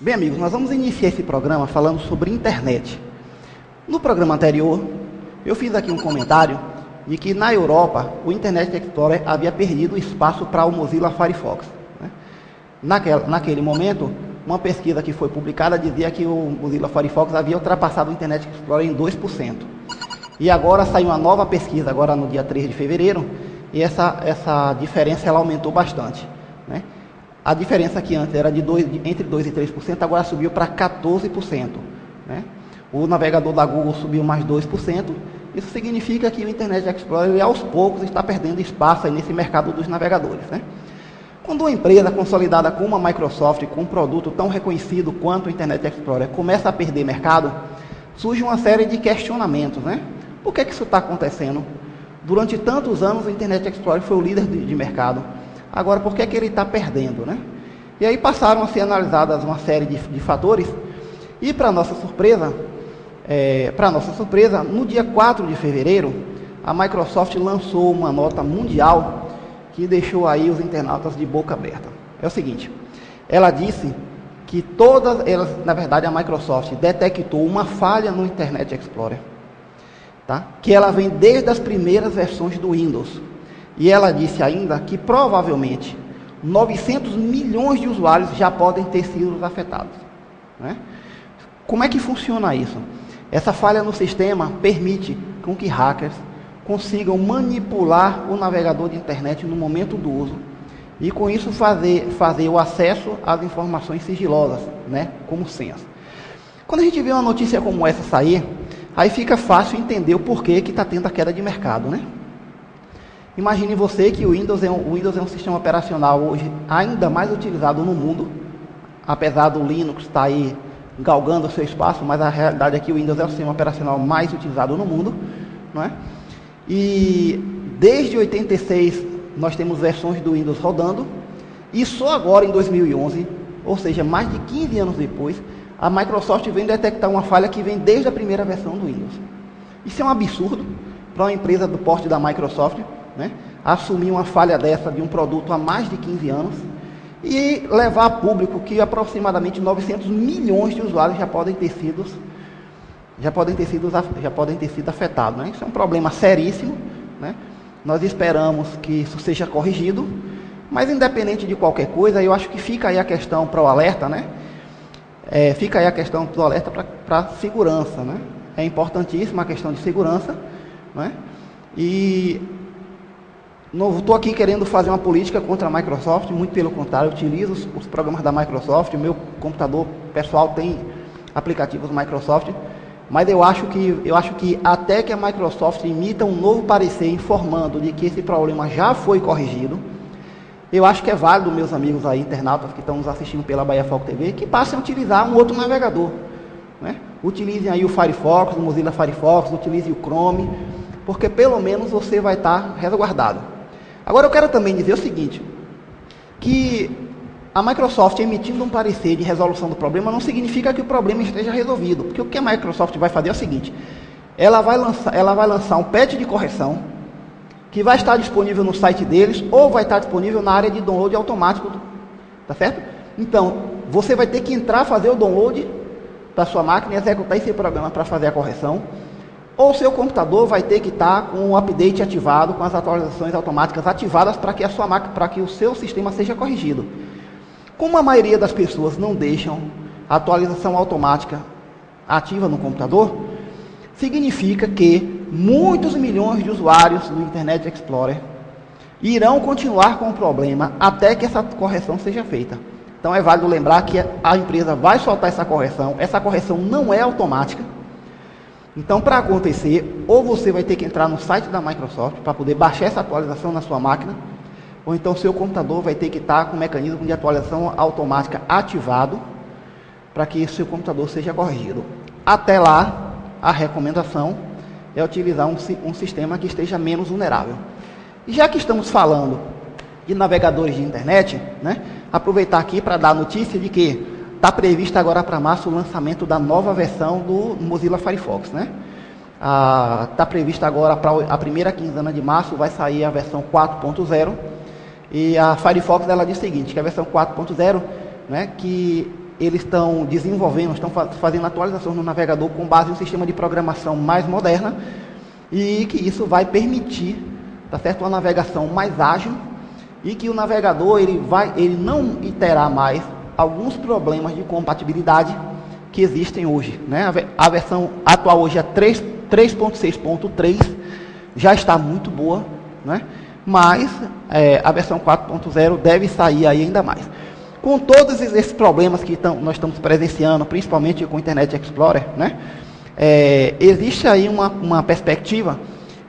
Bem, amigos, nós vamos iniciar esse programa falando sobre internet. No programa anterior, eu fiz aqui um comentário de que na Europa o Internet Explorer havia perdido espaço para o Mozilla Firefox, né? Naquele momento, uma pesquisa que foi publicada dizia que o Mozilla Firefox havia ultrapassado o Internet Explorer em 2%. E agora saiu uma nova pesquisa, agora no dia 3 de fevereiro, e essa diferença ela aumentou bastante, né? A diferença que antes era entre 2% e 3%, agora subiu para 14%, né? O navegador da Google subiu mais 2%. Isso significa que o Internet Explorer, aos poucos, está perdendo espaço aí nesse mercado dos navegadores, né? Quando uma empresa consolidada como a Microsoft, com um produto tão reconhecido quanto o Internet Explorer, começa a perder mercado, surge uma série de questionamentos, né? Por que isso está acontecendo? Durante tantos anos, o Internet Explorer foi o líder de mercado. Agora, por que ele está perdendo, né? E aí passaram a ser analisadas uma série de fatores. E, para nossa surpresa, no dia 4 de fevereiro, a Microsoft lançou uma nota mundial que deixou aí os internautas de boca aberta. É o seguinte, ela disse que na verdade, a Microsoft detectou uma falha no Internet Explorer, tá? Que ela vem desde as primeiras versões do Windows. E ela disse ainda que provavelmente 900 milhões de usuários já podem ter sido afetados, né? Como é que funciona isso? Essa falha no sistema permite com que hackers consigam manipular o navegador de internet no momento do uso e com isso fazer o acesso às informações sigilosas, né, como senhas. Quando a gente vê uma notícia como essa sair, aí fica fácil entender o porquê está tendo a queda de mercado, né? Imagine você que o Windows é um sistema operacional hoje ainda mais utilizado no mundo, apesar do Linux estar aí galgando o seu espaço, mas a realidade é que o Windows é o sistema operacional mais utilizado no mundo, não é? E desde 86 nós temos versões do Windows rodando, e só agora em 2011, ou seja, mais de 15 anos depois, a Microsoft vem detectar uma falha que vem desde a primeira versão do Windows. Isso é um absurdo para uma empresa do porte da Microsoft, né? Assumir uma falha dessa de um produto há mais de 15 anos e levar a público que aproximadamente 900 milhões de usuários já podem ter sido afetados, né? Isso é um problema seríssimo, né? Nós esperamos que isso seja corrigido, mas independente de qualquer coisa, eu acho que fica aí a questão para o alerta, né? Fica aí a questão do alerta para segurança, né? É importantíssima a questão de segurança, né? E não estou aqui querendo fazer uma política contra a Microsoft, muito pelo contrário, eu utilizo os programas da Microsoft, o meu computador pessoal tem aplicativos Microsoft, mas eu acho que até que a Microsoft emita um novo parecer informando de que esse problema já foi corrigido, eu acho que é válido, meus amigos aí, internautas que estão nos assistindo pela Bahia Foco TV, que passem a utilizar um outro navegador, né? Utilizem aí o Firefox, o Mozilla Firefox, utilize o Chrome, porque pelo menos você vai estar resguardado. Agora eu quero também dizer o seguinte, que a Microsoft emitindo um parecer de resolução do problema não significa que o problema esteja resolvido, porque o que a Microsoft vai fazer é o seguinte, ela vai lançar um patch de correção que vai estar disponível no site deles ou vai estar disponível na área de download automático, tá certo? Então, você vai ter que entrar, fazer o download da sua máquina e executar esse programa para fazer a correção, ou seu computador vai ter que estar com o update ativado, com as atualizações automáticas ativadas para que a sua máquina, para que o seu sistema seja corrigido. Como a maioria das pessoas não deixam a atualização automática ativa no computador, significa que muitos milhões de usuários do Internet Explorer irão continuar com o problema até que essa correção seja feita. Então é válido lembrar que a empresa vai soltar essa correção não é automática. Então, para acontecer, ou você vai ter que entrar no site da Microsoft para poder baixar essa atualização na sua máquina, ou então seu computador vai ter que estar com o mecanismo de atualização automática ativado para que seu computador seja corrigido. Até lá, a recomendação é utilizar um sistema que esteja menos vulnerável. E já que estamos falando de navegadores de internet, né, aproveitar aqui para dar a notícia de que está previsto agora para março o lançamento da nova versão do Mozilla Firefox, né? Está previsto agora para a primeira quinzena de março, vai sair a versão 4.0. E a Firefox ela diz o seguinte, que a versão 4.0, né, que eles estão desenvolvendo, estão fazendo atualizações no navegador com base em um sistema de programação mais moderna e que isso vai permitir, tá certo, uma navegação mais ágil e que o navegador ele não terá mais alguns problemas de compatibilidade que existem hoje, né? A versão atual hoje é 3.6.3, já está muito boa, né? Mas a versão 4.0 deve sair aí ainda mais. Com todos esses problemas que nós estamos presenciando, principalmente com o Internet Explorer, né? Existe aí uma perspectiva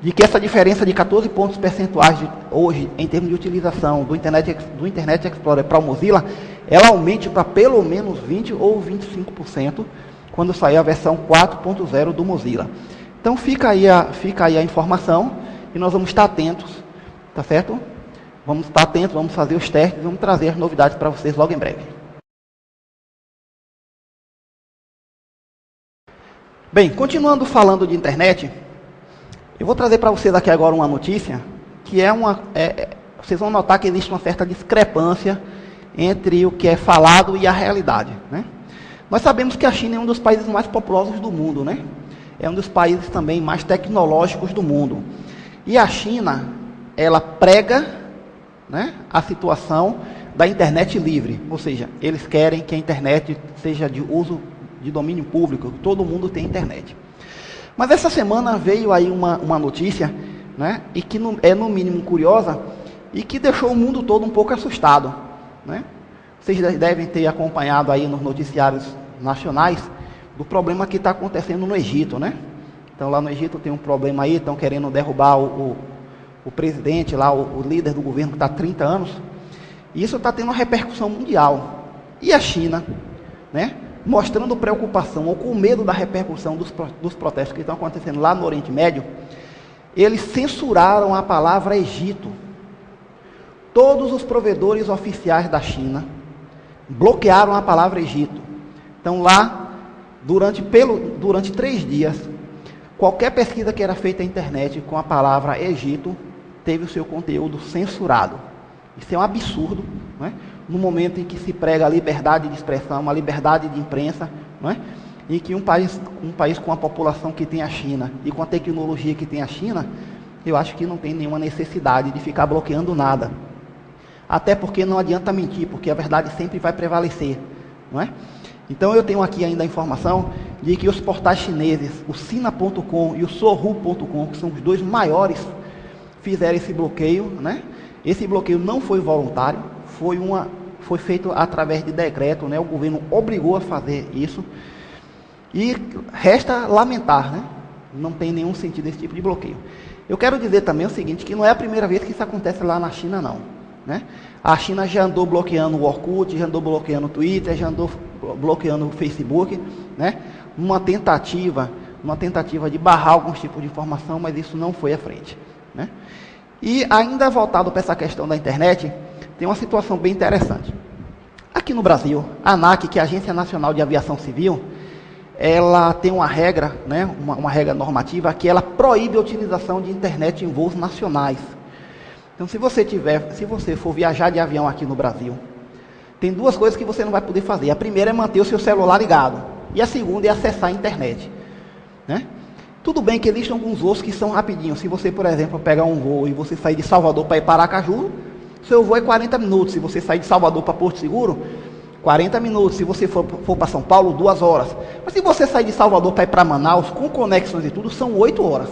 de que essa diferença de 14 pontos percentuais hoje, em termos de utilização do Internet Explorer para o Mozilla, ela aumente para pelo menos 20% ou 25% quando sair a versão 4.0 do Mozilla. Então fica aí a informação e nós vamos estar atentos, tá certo? Vamos estar atentos, vamos fazer os testes, vamos trazer as novidades para vocês logo em breve. Bem, continuando falando de internet, eu vou trazer para vocês aqui agora uma notícia, que vocês vão notar que existe uma certa discrepância entre o que é falado e a realidade, né? Nós sabemos que a China é um dos países mais populosos do mundo, né? É um dos países também mais tecnológicos do mundo. E a China, ela prega, né, a situação da internet livre, ou seja, eles querem que a internet seja de uso de domínio público, que todo mundo tenha internet. Mas essa semana veio aí uma notícia, né, e que é no mínimo curiosa e que deixou o mundo todo um pouco assustado, né? Vocês devem ter acompanhado aí nos noticiários nacionais do problema que está acontecendo no Egito, né? Então lá no Egito tem um problema aí, estão querendo derrubar o presidente lá, o líder do governo que está há 30 anos. E isso está tendo uma repercussão mundial. E a China, né, mostrando preocupação ou com medo da repercussão dos protestos que estão acontecendo lá no Oriente Médio, eles censuraram a palavra Egito. Todos os provedores oficiais da China bloquearam a palavra Egito. Então lá, durante 3 dias, qualquer pesquisa que era feita na internet com a palavra Egito teve o seu conteúdo censurado. Isso é um absurdo, né? No momento em que se prega a liberdade de expressão, a liberdade de imprensa, né? E que um país com a população que tem a China e com a tecnologia que tem a China, eu acho que não tem nenhuma necessidade de ficar bloqueando nada. Até porque não adianta mentir, porque a verdade sempre vai prevalecer, não é? Então eu tenho aqui ainda a informação de que os portais chineses, o Sina.com e o Sohu.com, que são os dois maiores, fizeram esse bloqueio, né? Esse bloqueio não foi voluntário, foi feito através de decreto, né? O governo obrigou a fazer isso. E resta lamentar, né? Não tem nenhum sentido esse tipo de bloqueio. Eu quero dizer também o seguinte, que não é a primeira vez que isso acontece lá na China, não, né? A China já andou bloqueando o Orkut, já andou bloqueando o Twitter, já andou bloqueando o Facebook, né? Uma tentativa de barrar alguns tipos de informação, mas isso não foi à frente, né? E ainda voltado para essa questão da internet, tem uma situação bem interessante. Aqui no Brasil, a ANAC, que é a Agência Nacional de Aviação Civil, ela tem uma regra, né, uma regra normativa, que ela proíbe a utilização de internet em voos nacionais. Então, se você for viajar de avião aqui no Brasil, tem 2 coisas que você não vai poder fazer. A primeira é manter o seu celular ligado, e a segunda é acessar a internet, né? Tudo bem que existem alguns voos que são rapidinhos. Se você, por exemplo, pegar um voo e você sair de Salvador para ir para Aracaju, seu voo é 40 minutos. Se você sair de Salvador para Porto Seguro, 40 minutos. Se você for para São Paulo, 2 horas. Mas se você sair de Salvador para ir para Manaus, com conexões e tudo, são 8 horas.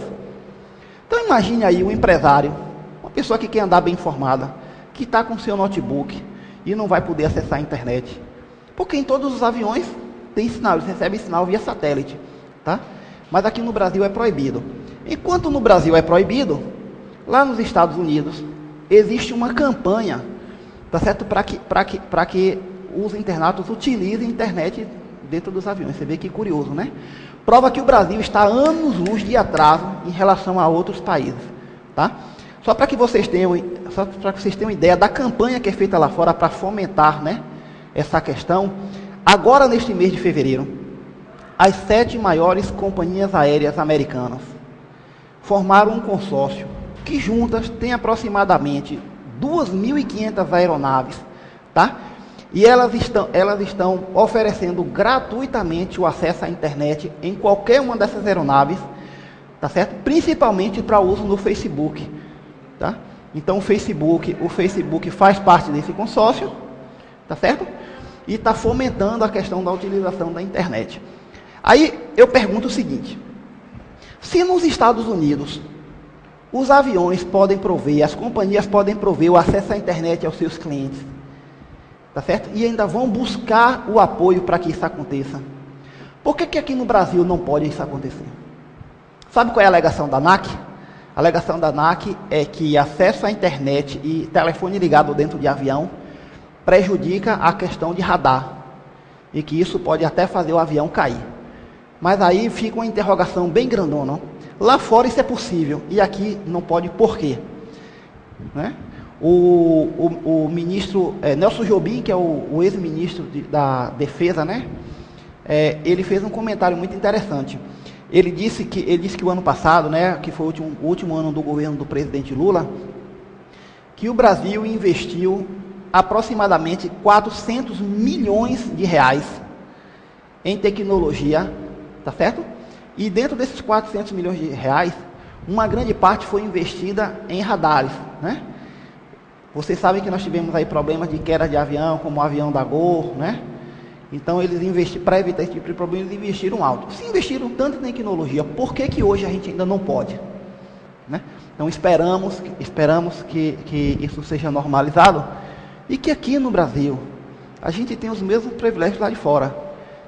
Então imagine aí um empresário, uma pessoa que quer andar bem informada, que está com seu notebook e não vai poder acessar a internet. Porque em todos os aviões tem sinal, eles recebem sinal via satélite, tá? Mas aqui no Brasil é proibido. Enquanto no Brasil é proibido, lá nos Estados Unidos existe uma campanha, tá certo? Para que os internautas utilizem a internet dentro dos aviões. Você vê que curioso, né? Prova que o Brasil está anos-luz de atraso em relação a outros países, tá? Só para que vocês tenham ideia da campanha que é feita lá fora para fomentar, né, essa questão. Agora, neste mês de fevereiro, as 7 maiores companhias aéreas americanas formaram um consórcio que juntas tem aproximadamente 2.500 aeronaves, tá? E elas estão oferecendo gratuitamente o acesso à internet em qualquer uma dessas aeronaves, tá certo? Principalmente para uso no Facebook, tá? Então o Facebook faz parte desse consórcio, tá certo? E está fomentando a questão da utilização da internet. Aí eu pergunto o seguinte: se nos Estados Unidos os aviões podem prover, as companhias podem prover o acesso à internet aos seus clientes, tá certo? E ainda vão buscar o apoio para que isso aconteça, por que aqui no Brasil não pode isso acontecer? Sabe qual é a alegação da ANAC? A alegação da ANAC é que acesso à internet e telefone ligado dentro de avião prejudica a questão de radar, e que isso pode até fazer o avião cair. Mas aí fica uma interrogação bem grandona. Lá fora isso é possível, e aqui não pode, por quê? Né? O ministro Nelson Jobim, que é o ex-ministro da Defesa, né? Ele fez um comentário muito interessante. Ele disse que o ano passado, né, que foi o último ano do governo do presidente Lula, que o Brasil investiu aproximadamente 400 milhões de reais em tecnologia, tá certo? E dentro desses 400 milhões de reais, uma grande parte foi investida em radares, né? Vocês sabem que nós tivemos aí problemas de queda de avião, como o avião da Gol, né? Então eles investiram, para evitar esse tipo de problema, eles investiram alto. Se investiram tanto em tecnologia, por que hoje a gente ainda não pode? Né? Então esperamos que isso seja normalizado e que aqui no Brasil a gente tenha os mesmos privilégios lá de fora.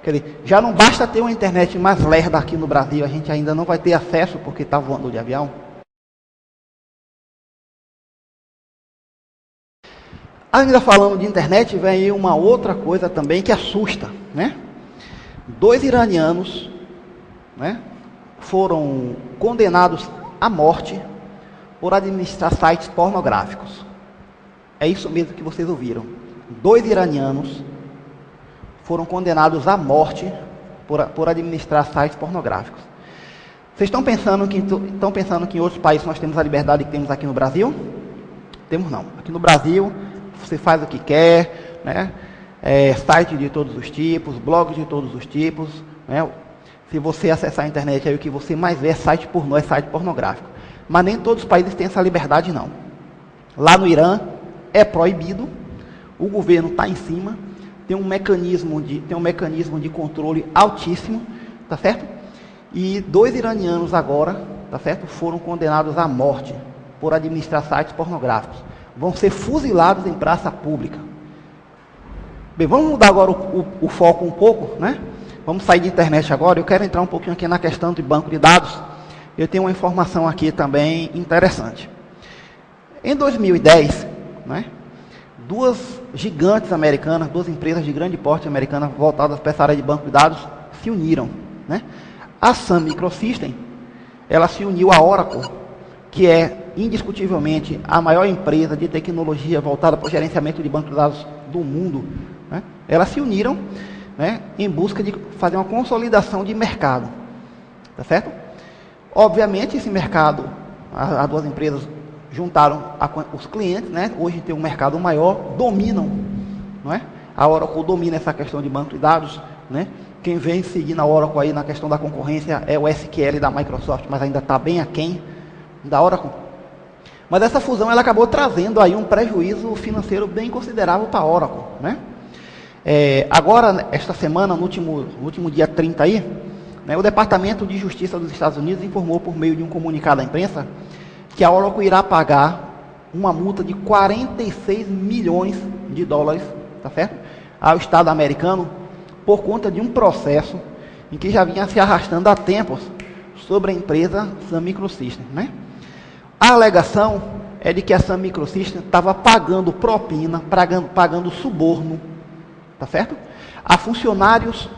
Quer dizer, já não basta ter uma internet mais lerda aqui no Brasil, a gente ainda não vai ter acesso porque está voando de avião. Ainda falando de internet, vem aí uma outra coisa também que assusta, né? 2 iranianos, né, foram condenados à morte por administrar sites pornográficos. É isso mesmo que vocês ouviram. 2 iranianos foram condenados à morte por administrar sites pornográficos. Vocês estão pensando que em outros países nós temos a liberdade que temos aqui no Brasil? Temos não. Aqui no Brasil você faz o que quer, né? Site de todos os tipos, blogs de todos os tipos, né? Se você acessar a internet, aí o que você mais vê é site pornô, é site pornográfico. Mas nem todos os países têm essa liberdade, não. Lá no Irã é proibido, o governo está em cima, tem um mecanismo de controle altíssimo, tá certo? E 2 iranianos agora, tá certo, foram condenados à morte por administrar sites pornográficos. Vão ser fuzilados em praça pública. Bem, vamos mudar agora o foco um pouco, né? Vamos sair de internet agora. Eu quero entrar um pouquinho aqui na questão de banco de dados. Eu tenho uma informação aqui também interessante. Em 2010, né, 2 gigantes americanas, 2 empresas de grande porte americanas voltadas para essa área de banco de dados se uniram, né? A Sun Microsystems, ela se uniu à Oracle, que é indiscutivelmente a maior empresa de tecnologia voltada para o gerenciamento de banco de dados do mundo, né? Elas se uniram, né, em busca de fazer uma consolidação de mercado, tá certo? Obviamente esse mercado, as 2 empresas juntaram os clientes, né? Hoje tem um mercado maior, dominam, não é? A Oracle domina essa questão de banco de dados, né? Quem vem seguindo a Oracle aí na questão da concorrência é o SQL da Microsoft, mas ainda está bem aquém da Oracle. Mas essa fusão ela acabou trazendo aí um prejuízo financeiro bem considerável para a Oracle, né? Agora, esta semana, no último dia 30 aí, né, o Departamento de Justiça dos Estados Unidos informou por meio de um comunicado à imprensa que a Oracle irá pagar uma multa de 46 milhões de dólares, tá certo? Ao Estado americano, por conta de um processo em que já vinha se arrastando há tempos sobre a empresa Sun Microsystems, né? A alegação é de que a Sun Microsystems estava pagando propina, pagando suborno, tá certo? A funcionários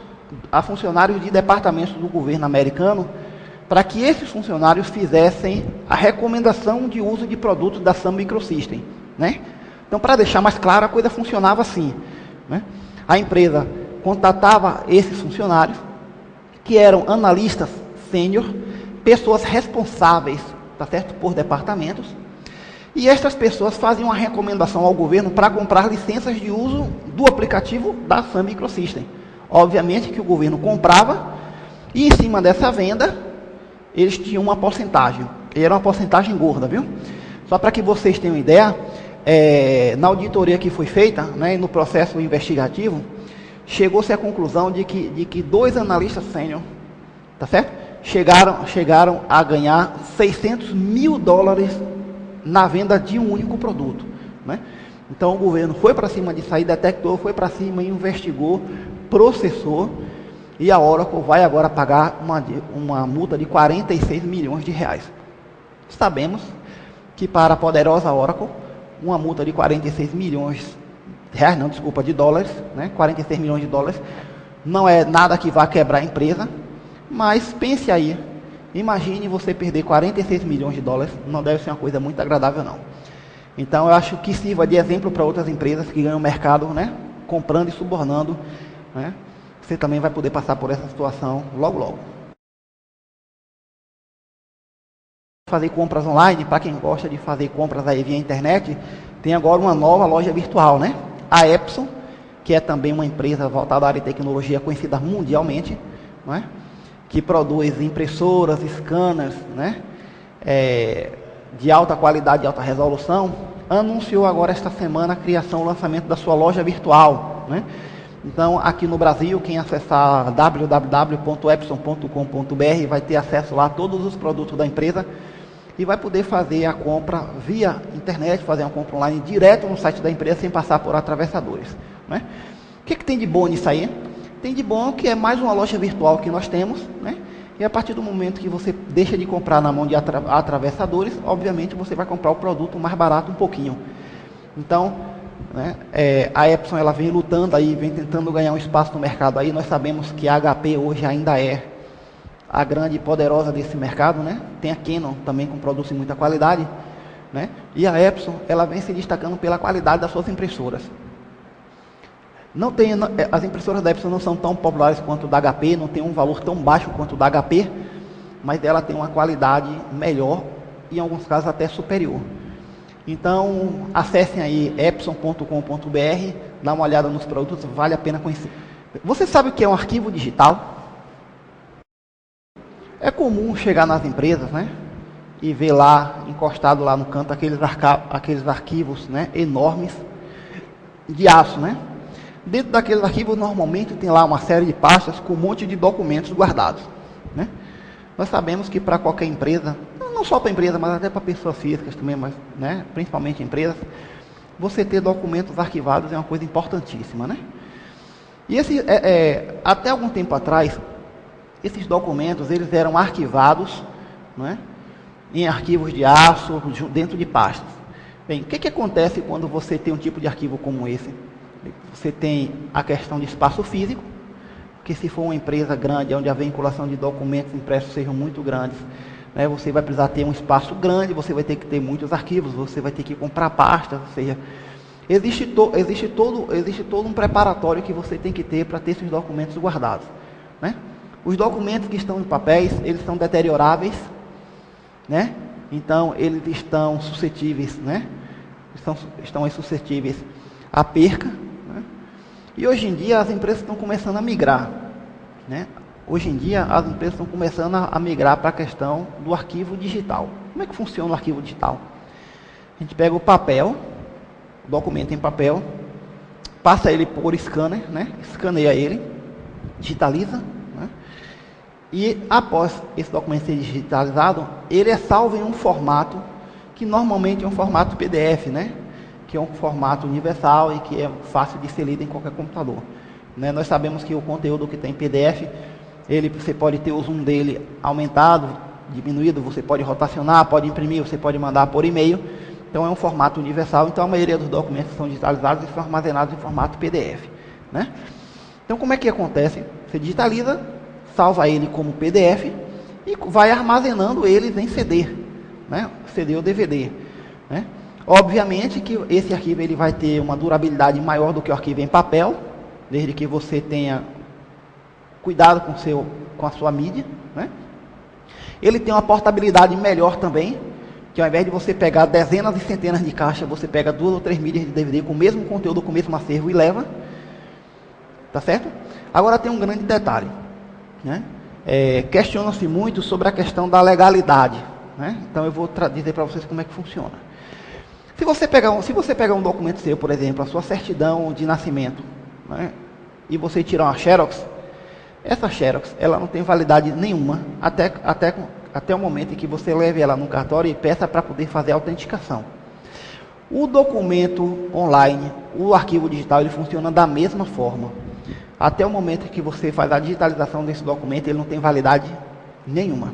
de departamentos do governo americano, para que esses funcionários fizessem a recomendação de uso de produtos da Sun Microsystems, né? Então, para deixar mais claro, a coisa funcionava assim, né? A empresa contatava esses funcionários, que eram analistas sênior, pessoas responsáveis, tá certo, por departamentos, E estas pessoas faziam uma recomendação ao governo para comprar licenças de uso do aplicativo da Sun Microsystem. Obviamente que o governo comprava, e em cima dessa venda, eles tinham uma porcentagem. E era uma porcentagem gorda, viu? Só para que vocês tenham ideia, na auditoria que foi feita, né, no processo investigativo, chegou-se à conclusão de que 2 analistas sênior, tá certo? Chegaram a ganhar $600 mil na venda de um único produto, né? Então o governo foi para cima disso aí, detectou, foi para cima, investigou, processou, e a Oracle vai agora pagar uma multa de $46 milhões. Sabemos que para a poderosa Oracle, uma multa de $46 milhões, de dólares, né? $46 milhões, não é nada que vá quebrar a empresa, mas pense aí, imagine você perder $46 milhões, não deve ser uma coisa muito agradável não. Então eu acho que sirva de exemplo para outras empresas que ganham mercado, né? Comprando e subornando, né? Você também vai poder passar por essa situação logo logo. Fazer compras online, para quem gosta de fazer compras aí via internet, tem agora uma nova loja virtual, né? A Epson, que é também uma empresa voltada à área de tecnologia conhecida mundialmente, né? Que produz impressoras, scanners, né? De alta qualidade e alta resolução, anunciou agora esta semana a criação, o lançamento da sua loja virtual, né? Então, aqui no Brasil, quem acessar www.epson.com.br vai ter acesso lá a todos os produtos da empresa e vai poder fazer a compra via internet, fazer uma compra online direto no site da empresa sem passar por atravessadores, né? O que tem de bom nisso aí? Tem de bom que é mais uma loja virtual que nós temos, né? E a partir do momento que você deixa de comprar na mão de atravessadores, obviamente você vai comprar o produto mais barato um pouquinho. Então, né, a Epson ela vem lutando aí, vem tentando ganhar um espaço no mercado aí. Nós sabemos que a HP hoje ainda é a grande e poderosa desse mercado, né? Tem a Canon também com produtos de muita qualidade, né? E a Epson ela vem se destacando pela qualidade das suas impressoras. As impressoras da Epson não são tão populares quanto da HP, não tem um valor tão baixo quanto da HP, mas ela tem uma qualidade melhor e em alguns casos até superior. Então, acessem aí epson.com.br, dá uma olhada nos produtos, vale a pena conhecer. Você sabe o que é um arquivo digital? É comum chegar nas empresas, né, e ver lá, encostado lá no canto, aqueles arquivos, né, enormes de aço, né? Dentro daqueles arquivos, normalmente, tem lá uma série de pastas com um monte de documentos guardados, né? Nós sabemos que para qualquer empresa, não só para empresa, mas até para pessoas físicas também, mas, né, principalmente empresas, você ter documentos arquivados é uma coisa importantíssima, né? E até algum tempo atrás, esses documentos eles eram arquivados, né, em arquivos de aço, dentro de pastas. Bem, o que acontece quando você tem um tipo de arquivo como esse? Você tem a questão de espaço físico, porque se for uma empresa grande, onde a vinculação de documentos impressos sejam muito grandes, né, você vai precisar ter um espaço grande, você vai ter que ter muitos arquivos, você vai ter que comprar pastas, ou seja, existe todo um preparatório que você tem que ter para ter esses documentos guardados, né? Os documentos que estão em papéis, eles são deterioráveis, né? Então, eles estão suscetíveis, né? Estão suscetíveis à perca, né? E hoje em dia as empresas estão começando a migrar, né? Hoje em dia as empresas estão começando a migrar para a questão do arquivo digital. Como é que funciona o arquivo digital? A gente pega o papel, o documento em papel, passa ele por scanner, né? Escaneia ele, digitaliza, né? E após esse documento ser digitalizado, ele é salvo em um formato que normalmente é um formato PDF, né? Que é um formato universal e que é fácil de ser lido em qualquer computador, né? Nós sabemos que o conteúdo que tem PDF, você pode ter o zoom dele aumentado, diminuído, você pode rotacionar, pode imprimir, você pode mandar por e-mail. Então é um formato universal, então a maioria dos documentos são digitalizados e são armazenados em formato PDF, né? Então como é que acontece? Você digitaliza, salva ele como PDF e vai armazenando eles em CD, né? CD ou DVD, né? Obviamente que esse arquivo ele vai ter uma durabilidade maior do que o arquivo em papel, desde que você tenha cuidado com a sua mídia, né? Ele tem uma portabilidade melhor também, que ao invés de você pegar dezenas e centenas de caixas, você pega 2 ou 3 mídias de DVD com o mesmo conteúdo, com o mesmo acervo e leva. Tá certo? Agora tem um grande detalhe, né? Questiona-se muito sobre a questão da legalidade, né? Então eu vou dizer para vocês como é que funciona. Se você pegar um documento seu, por exemplo, a sua certidão de nascimento, né, e você tirar uma Xerox, essa Xerox ela não tem validade nenhuma até o momento em que você leve ela no cartório e peça para poder fazer a autenticação. O documento online, o arquivo digital, ele funciona da mesma forma. Até o momento em que você faz a digitalização desse documento, ele não tem validade nenhuma.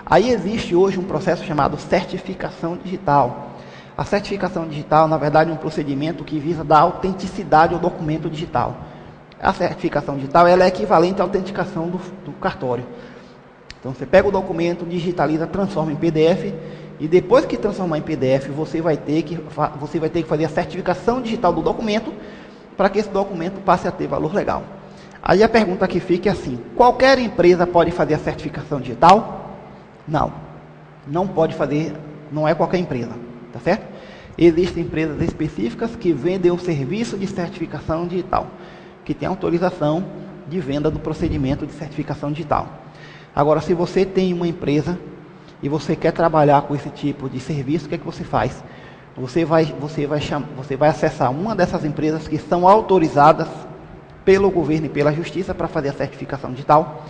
Aí existe hoje um processo chamado certificação digital. A certificação digital, na verdade, é um procedimento que visa dar autenticidade ao documento digital. A certificação digital ela é equivalente à autenticação do cartório. Então, você pega o documento, digitaliza, transforma em PDF, e depois que transformar em PDF, você vai ter que fazer a certificação digital do documento, para que esse documento passe a ter valor legal. Aí a pergunta que fica é assim: qualquer empresa pode fazer a certificação digital? Não, não pode fazer, não é qualquer empresa, tá certo? Existem empresas específicas que vendem o serviço de certificação digital, que tem autorização de venda do procedimento de certificação digital. Agora, se você tem uma empresa e você quer trabalhar com esse tipo de serviço, o que é que você faz? Você vai acessar uma dessas empresas que são autorizadas pelo governo e pela justiça para fazer a certificação digital,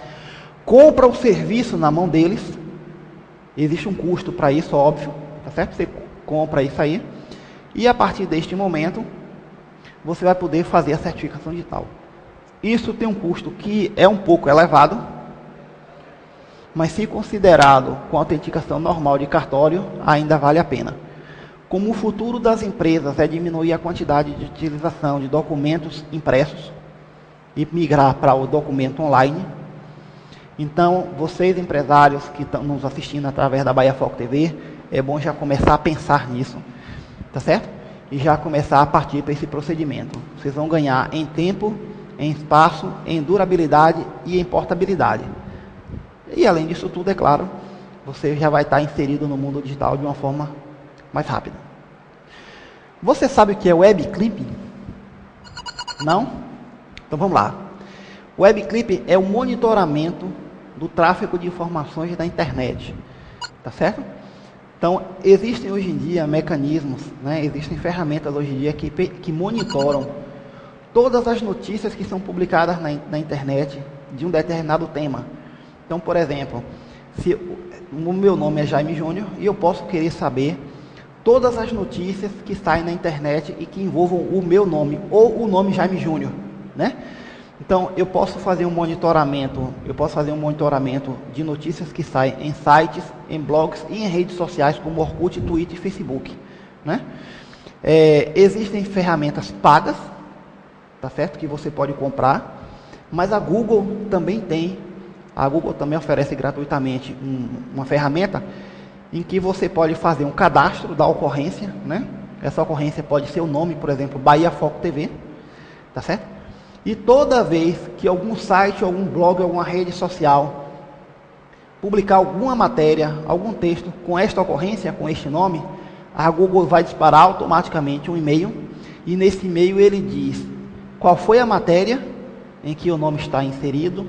compra o serviço na mão deles, existe um custo para isso, óbvio, tá certo? Você compra isso aí, e a partir deste momento, você vai poder fazer a certificação digital. Isso tem um custo que é um pouco elevado, mas se considerado com a autenticação normal de cartório, ainda vale a pena. Como o futuro das empresas é diminuir a quantidade de utilização de documentos impressos e migrar para o documento online, então, vocês empresários que estão nos assistindo através da Bahia Foco TV, é bom já começar a pensar nisso, tá certo? E já começar a partir para esse procedimento. Vocês vão ganhar em tempo, em espaço, em durabilidade e em portabilidade. E além disso tudo, é claro, você já vai estar inserido no mundo digital de uma forma mais rápida. Você sabe o que é web clipping? Não? Então vamos lá. Web clipping é o monitoramento do tráfego de informações da internet. Tá certo? Então, existem hoje em dia mecanismos, né? Existem ferramentas hoje em dia que monitoram todas as notícias que são publicadas na internet de um determinado tema. Então, por exemplo, se o meu nome é Jaime Júnior e eu posso querer saber todas as notícias que saem na internet e que envolvam o meu nome ou o nome Jaime Júnior, né? Então, eu posso fazer um monitoramento de notícias que saem em sites, em blogs e em redes sociais como Orkut, Twitter e Facebook, né? Existem ferramentas pagas, tá certo? Que você pode comprar, mas a Google também oferece gratuitamente uma ferramenta em que você pode fazer um cadastro da ocorrência, né? Essa ocorrência pode ser o nome, por exemplo, Bahia Foco TV, tá certo? E toda vez que algum site, algum blog, alguma rede social publicar alguma matéria, algum texto com esta ocorrência, com este nome, a Google vai disparar automaticamente um e-mail, e nesse e-mail ele diz qual foi a matéria em que o nome está inserido,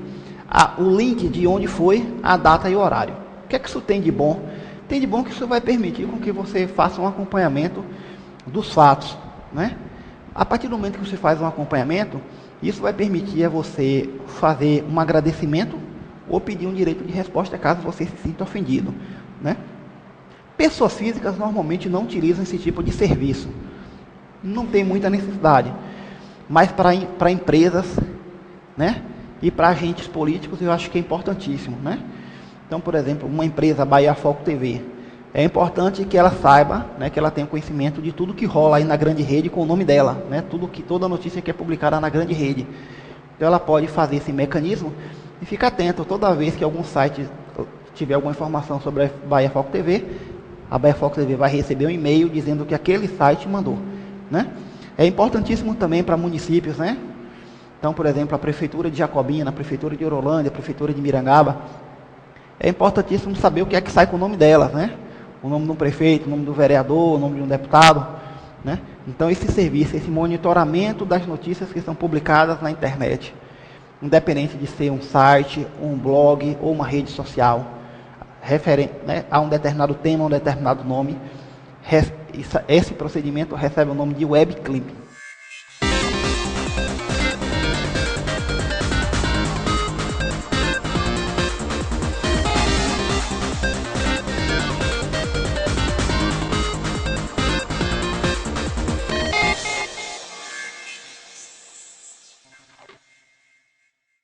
o link de onde foi, a data e o horário. O que é que isso tem de bom? Tem de bom que isso vai permitir com que você faça um acompanhamento dos fatos, né? A partir do momento que você faz um acompanhamento, isso vai permitir a você fazer um agradecimento ou pedir um direito de resposta caso você se sinta ofendido, né? Pessoas físicas normalmente não utilizam esse tipo de serviço. Não tem muita necessidade. Mas para empresas, né? E para agentes políticos eu acho que é importantíssimo, né? Então, por exemplo, uma empresa Bahia Foco TV, é importante que ela saiba, né, que ela tenha conhecimento de tudo que rola aí na grande rede com o nome dela, né? Toda notícia que é publicada na grande rede. Então ela pode fazer esse mecanismo e ficar atento toda vez que algum site tiver alguma informação sobre a Bahia Foco TV, a Bahia Foco TV vai receber um e-mail dizendo que aquele site mandou, né? É importantíssimo também para municípios, né? Então, por exemplo, a Prefeitura de Jacobina, a Prefeitura de Orolândia, a Prefeitura de Mirangaba, é importantíssimo saber o que é que sai com o nome delas, né? o nome do prefeito, o nome do vereador, o nome de um deputado, né? Então esse serviço, esse monitoramento das notícias que são publicadas na internet, independente de ser um site, um blog ou uma rede social, referente, né, a um determinado tema, um determinado nome, esse procedimento recebe o nome de web clipping.